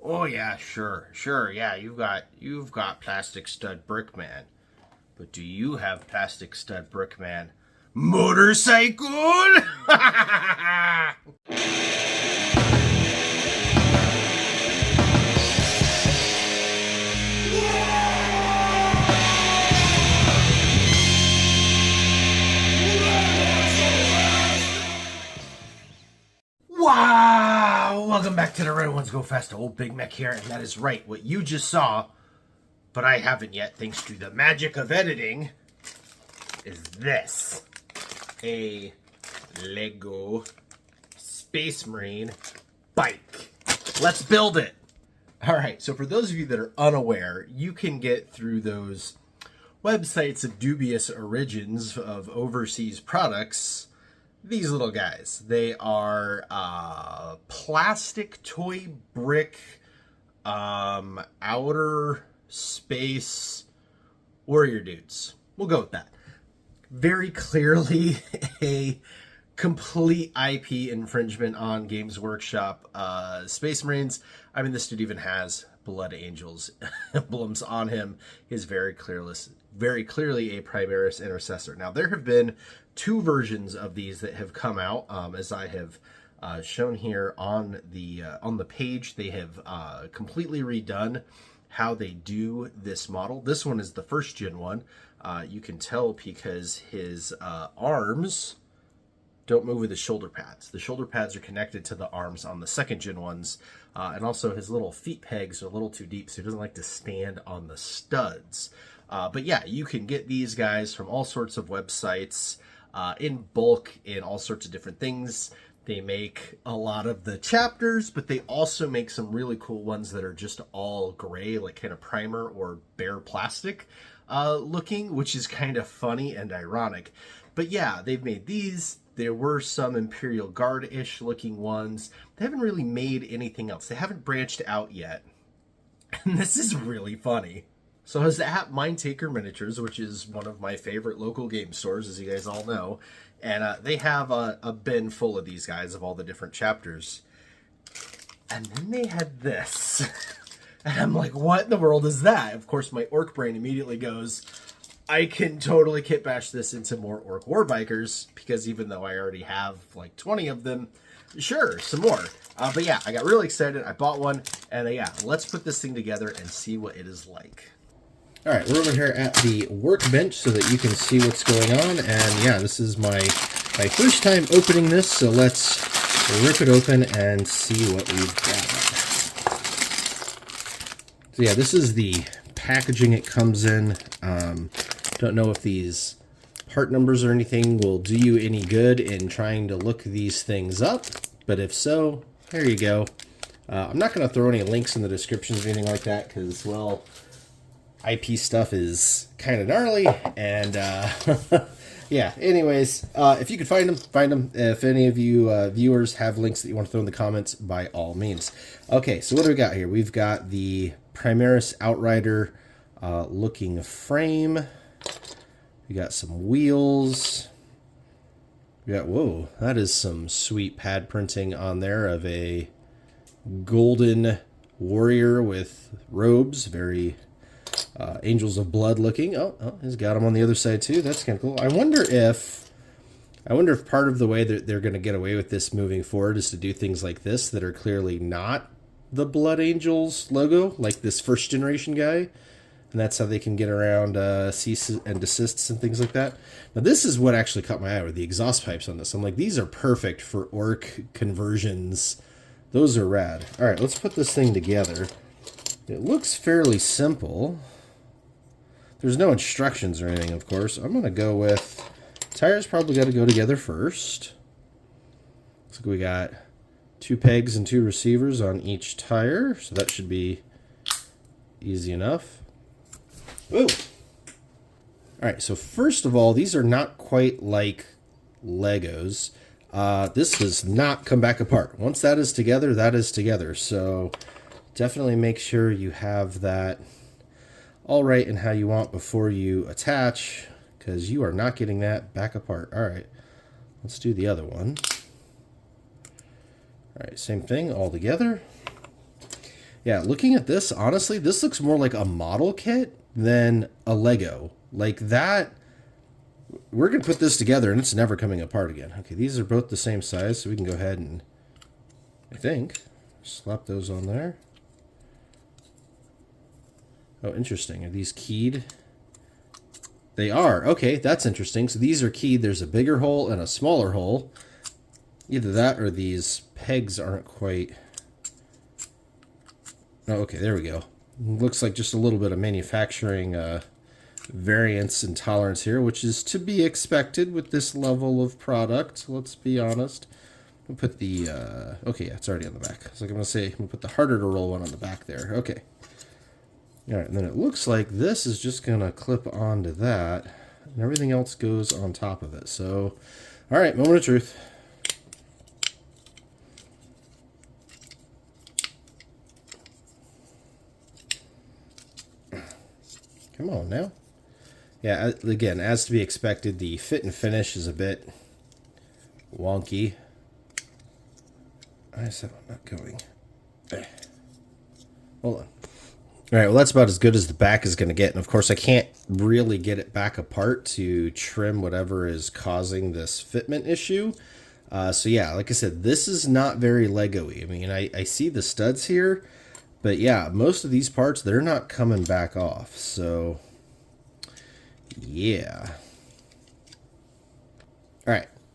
Oh yeah, sure, yeah. You've got plastic stud brickman, but do you have plastic stud brickman motorcycle? Wow! Welcome back to the Red Ones Go Fast. Old Big Mac here, and that is right. What you just saw, but I haven't yet, thanks to the magic of editing, is this. A Lego Space Marine bike. Let's build it. All right, so for those of you that are unaware, you can get through those websites of dubious origins of overseas products these little guys. They are plastic toy brick outer space warrior dudes. We'll go with that. Very clearly a complete IP infringement on Games Workshop. Space Marines. I mean, this dude even has Blood Angels emblems on him. He's very clearly a Primaris Intercessor. Now, there have been two versions of these that have come out, as I have shown here on the page. They have completely redone how they do this model. This one is the first gen one. You can tell because his arms don't move with the shoulder pads. The shoulder pads are connected to the arms on the second gen ones, and also his little feet pegs are a little too deep, so he doesn't like to stand on the studs. But yeah, you can get these guys from all sorts of websites in bulk, in all sorts of different things. They make a lot of the chapters, but they also make some really cool ones that are just all gray, like kind of primer or bare plastic looking, which is kind of funny and ironic. But yeah, they've made these. There were some Imperial Guard-ish looking ones. They haven't really made anything else. They haven't branched out yet. And this is really funny. So I was at Mindtaker Miniatures, which is one of my favorite local game stores, as you guys all know. And they have a bin full of these guys of all the different chapters. And then they had this. And I'm like, what in the world is that? Of course, my orc brain immediately goes, I can totally kit bash this into more Orc Warbikers, because even though I already have like 20 of them, sure, some more. But yeah, I got really excited. I bought one, and yeah, let's put this thing together and see what it is like. All right, we're over here at the workbench so that you can see what's going on, and yeah, this is my first time opening this, so let's rip it open and see what we've got. So yeah, this is the packaging it comes in. Don't know if these part numbers or anything will do you any good in trying to look these things up, but if so, there you go. I'm not going to throw any links in the descriptions or anything like that, because, well, IP stuff is kind of gnarly, and yeah, anyways, if you could find them, find them. If any of you viewers have links that you want to throw in the comments, by all means. Okay, so what do we got here? We've got the Primaris Outrider looking frame. We got some wheels. We got, whoa, that is some sweet pad printing on there of a golden warrior with robes, very Angels of Blood looking. Oh, he's got them on the other side too. That's kind of cool. I wonder if part of the way that they're going to get away with this moving forward is to do things like this that are clearly not the Blood Angels logo, like this first generation guy. And that's how they can get around cease and desists and things like that. Now, this is what actually caught my eye, with the exhaust pipes on this. I'm like, these are perfect for orc conversions. Those are rad. All right, let's put this thing together. It looks fairly simple. There's no instructions or anything, of course. I'm going to go with tires. Probably got to go together first. Looks like we got 2 pegs and 2 receivers on each tire, so that should be easy enough. Whoa! Alright, so first of all, these are not quite like Legos. This does not come back apart. Once that is together, that is together. So definitely make sure you have that all right and how you want before you attach, because you are not getting that back apart. Alright, let's do the other one. Alright, same thing all together. Yeah, looking at this, honestly, this looks more like a model kit than a Lego. Like that, we're going to put this together and it's never coming apart again. Okay, these are both the same size, so we can go ahead and, I think, slap those on there. Oh, interesting. Are these keyed? They are. Okay, that's interesting. So these are keyed. There's a bigger hole and a smaller hole. Either that or these pegs aren't quite... Oh, okay, there we go. Looks like just a little bit of manufacturing variance and tolerance here, which is to be expected with this level of product, let's be honest. We'll put the... okay, yeah, it's already on the back. So I'm going to say, we'll put the harder to roll one on the back there. Okay. All right, and then it looks like this is just going to clip onto that, and everything else goes on top of it. So, all right, moment of truth. Come on now. Yeah, again, as to be expected, the fit and finish is a bit wonky. I said I'm not going. Hold on. All right, well, that's about as good as the back is going to get. And, of course, I can't really get it back apart to trim whatever is causing this fitment issue. So, yeah, like I said, this is not very Lego-y. I mean, I see the studs here, but, yeah, most of these parts, they're not coming back off. So, yeah. All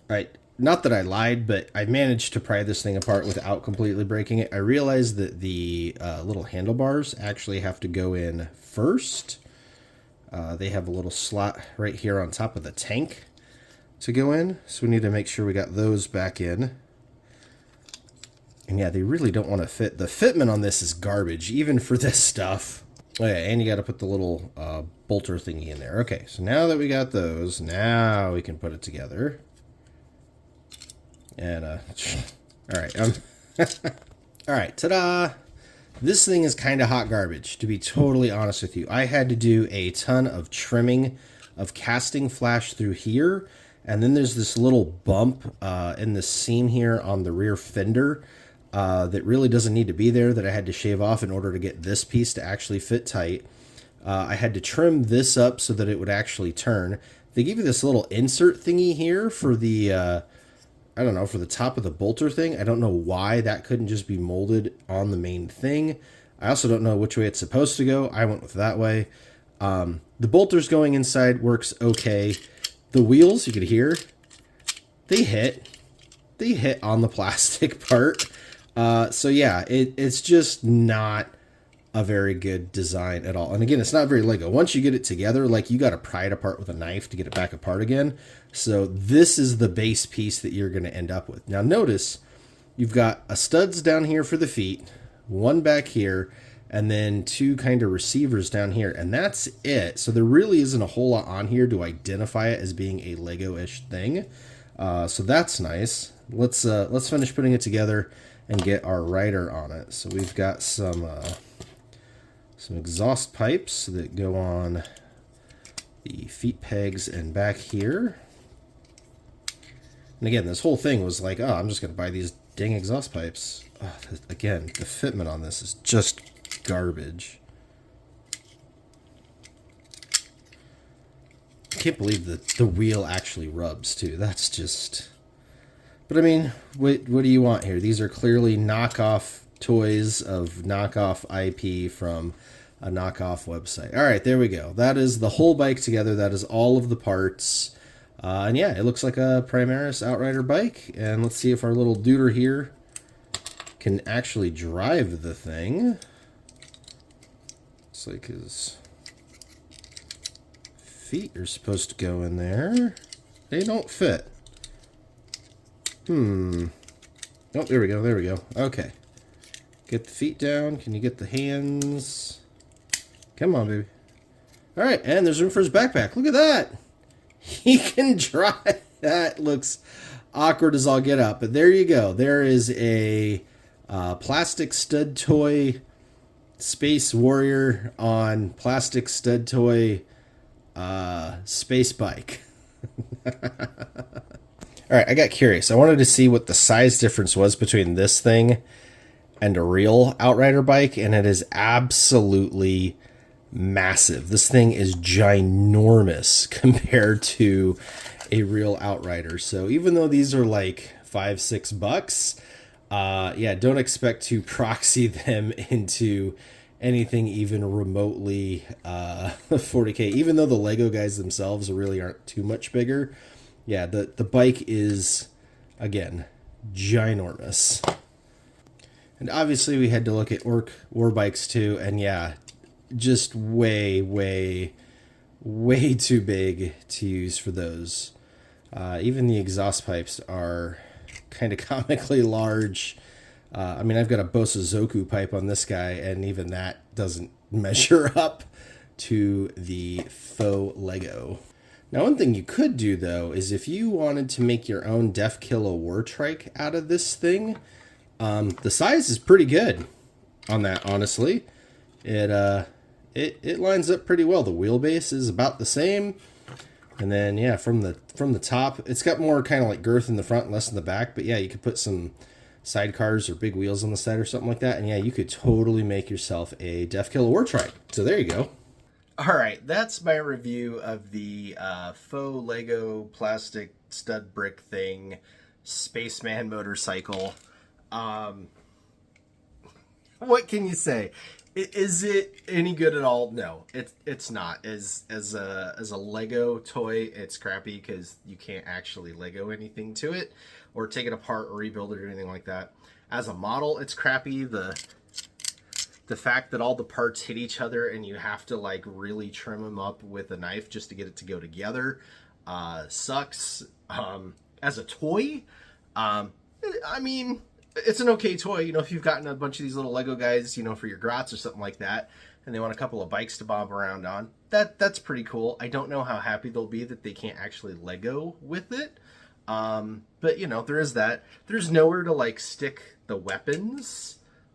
right. Not that I lied, but I managed to pry this thing apart without completely breaking it. I realized that the little handlebars actually have to go in first. They have a little slot right here on top of the tank to go in. So we need to make sure we got those back in. And yeah, they really don't want to fit. The fitment on this is garbage, even for this stuff. Oh yeah, and you got to put the little bolter thingy in there. Okay, so now that we got those, now we can put it together. And, all right, all right, ta-da! This thing is kind of hot garbage, to be totally honest with you. I had to do a ton of trimming of casting flash through here, and then there's this little bump in the seam here on the rear fender that really doesn't need to be there, that I had to shave off in order to get this piece to actually fit tight. I had to trim this up so that it would actually turn. They give you this little insert thingy here for the... I don't know, for the top of the bolter thing. I don't know why that couldn't just be molded on the main thing. I also don't know which way it's supposed to go. I went with that way. The bolters going inside works okay. The wheels, you could hear, they hit on the plastic part. So yeah, it's just not a very good design at all. And again, it's not very Lego. Once you get it together, like, you got to pry it apart with a knife to get it back apart again. So this is the base piece that you're going to end up with. Now notice you've got a studs down here for the feet, one back here, and then two kind of receivers down here, and that's it. So there really isn't a whole lot on here to identify it as being a Lego-ish thing. So that's nice. Let's finish putting it together and get our rider on it. So we've got some exhaust pipes that go on the feet pegs and back here. And again, this whole thing was like, oh, I'm just going to buy these dang exhaust pipes. Oh, again, the fitment on this is just garbage. I can't believe that the wheel actually rubs, too. That's just... But, I mean, what do you want here? These are clearly knockoff toys of knockoff IP from a knockoff website. All right, there we go. That is the whole bike together. That is all of the parts. And yeah, it looks like a Primaris Outrider bike. And let's see if our little duder here can actually drive the thing. Looks like his feet are supposed to go in there. They don't fit. Oh, there we go. There we go. Okay. Get the feet down. Can you get the hands? Come on, baby. All right, and there's room for his backpack. Look at that. He can drive. That looks awkward as all get up, but there you go. There is a plastic stud toy Space Warrior on plastic stud toy space bike. All right, I got curious. I wanted to see what the size difference was between this thing and a real Outrider bike, and it is absolutely massive. This thing is ginormous compared to a real Outrider. So even though these are like $5-6, yeah, don't expect to proxy them into anything even remotely 40K. Even though the Lego guys themselves really aren't too much bigger, yeah, the bike is, again, ginormous. And obviously we had to look at war bikes too, and yeah, just way too big to use for those. Even the exhaust pipes are kind of comically large. I mean, I've got a Bosozoku pipe on this guy, and even that doesn't measure up to the faux Lego. Now, one thing you could do, though, is if you wanted to make your own Def Killa War Trike out of this thing, the size is pretty good on that, honestly. It lines up pretty well. The wheelbase is about the same. And then, yeah, from the top, it's got more kind of like girth in the front, less in the back. But, yeah, you could put some sidecars or big wheels on the side or something like that. And, yeah, you could totally make yourself a Def Killa War Trike. So there you go. All right, that's my review of the faux Lego plastic stud brick thing, Spaceman motorcycle. What can you say? Is it any good at all? No, it's not. As a Lego toy, it's crappy because you can't actually Lego anything to it, or take it apart or rebuild it or anything like that. As a model, it's crappy. The fact that all the parts hit each other and you have to like really trim them up with a knife just to get it to go together sucks. As a toy, I mean, it's an okay toy. You know, if you've gotten a bunch of these little Lego guys, you know, for your grots or something like that, and they want a couple of bikes to bob around on, that's pretty cool. I don't know how happy they'll be that they can't actually Lego with it. But, you know, there is that. There's nowhere to like stick the weapons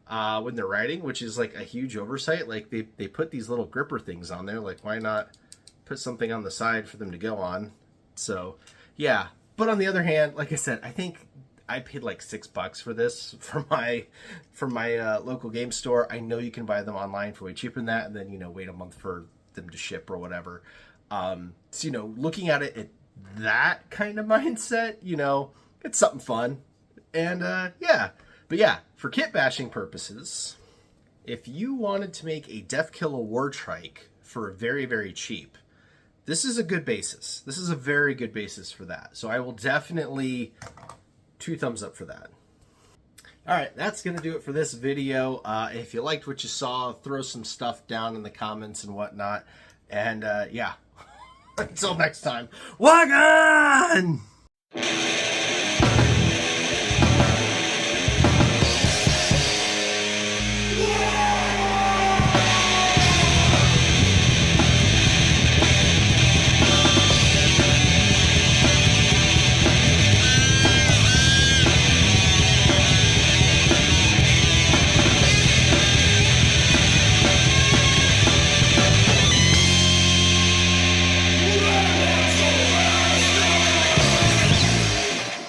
when they're riding, which is like a huge oversight. Like they put these little gripper things on there. Like, why not put something on the side for them to go on? So yeah, but on the other hand, like I said, I think I paid like $6 for this from my local game store. I know you can buy them online for way cheaper than that, and then, you know, wait a month for them to ship or whatever. So, you know, looking at it at that kind of mindset, you know, it's something fun. And yeah. But yeah, for kit bashing purposes, if you wanted to make a Def Killa War Trike for very, very cheap, this is a good basis. This is a very good basis for that. So I will definitely 2 thumbs up for that. All right, that's going to do it for this video. If you liked what you saw, throw some stuff down in the comments and whatnot. And yeah, until next time, Wagon!